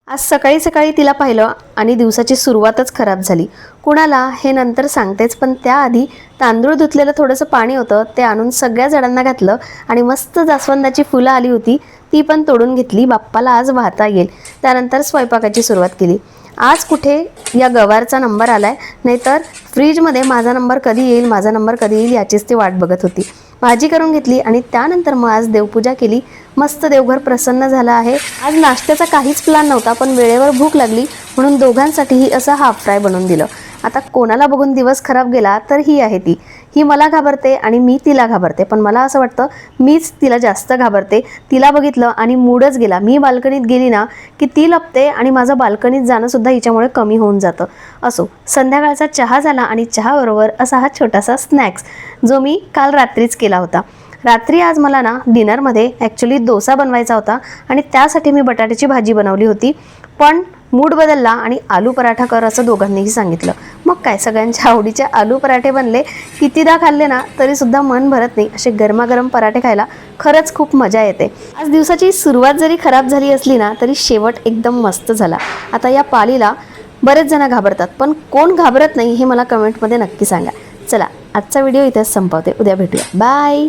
आज सकाळी सकाळी तिला पाहिलं आणि दिवसाची सुरुवातच खराब झाली। कुणाला हे नंतर सांगतेच, पण त्याआधी तांदूळ धुतलेलं थोडंसं पाणी होतं ते आणून सगळ्या झाडांना घातलं आणि मस्त जास्वंदाची फुलं आली होती ती पण तोडून घेतली, बाप्पाला आज वाहता येईल। त्यानंतर स्वयंपाकाची सुरुवात केली। आज कुठे या गवारचा नंबर आलाय, नाहीतर फ्रीजमध्ये माझा नंबर कधी येईल माझा नंबर कधी येईल याचीच ती वाट बघत होती। भाजी करून घेतली आणि त्यानंतर मग आज देवपूजा केली। मस्त देवघर प्रसन्न झालं आहे। आज नाश्त्याचा काहीच प्लॅन नव्हता, पण वेळेवर भूक लागली म्हणून दोघांसाठीही असं हाफ फ्राय बनवून दिलं। आता कोणाला बघून दिवस खराब गेला तर ही आहे ती, ही मला घाबरते आणि मी तिला घाबरते, पण मला असं वाटतं मीच तिला जास्त घाबरते। तिला बघितलं आणि मूडच गेला। मी बाल्कनीत गेली ना की ती लपते आणि माझं बाल्कनीत जाणं सुद्धा हिच्यामुळे कमी होऊन जातं। असो, संध्याकाळचा चहा झाला आणि चहाबरोबर असा हा छोटासा स्नॅक्स जो मी काल रात्रीच केला होता। रात्री आज मला ना डिनरमध्ये ॲक्च्युली डोसा बनवायचा होता आणि त्यासाठी मी बटाट्याची भाजी बनवली होती, पण मूड बदलला आणि आलू पराठा कर असं दोघांनीही सांगितलं। मग काय, सगळ्यांच्या आवडीचे आलू पराठे बनले। कितीदा खाल्ले ना तरीसुद्धा मन भरत नाही, असे गरमागरम पराठे खायला खरंच खूप मजा येते। आज दिवसाची सुरुवात जरी खराब झाली असली ना तरी शेवट एकदम मस्त झाला। आता या पालीला बरेच जण घाबरतात, पण कोण घाबरत नाही हे मला कमेंटमध्ये नक्की सांगा। चला, आजचा व्हिडिओ इथेच संपवते, उद्या भेटूया, बाय।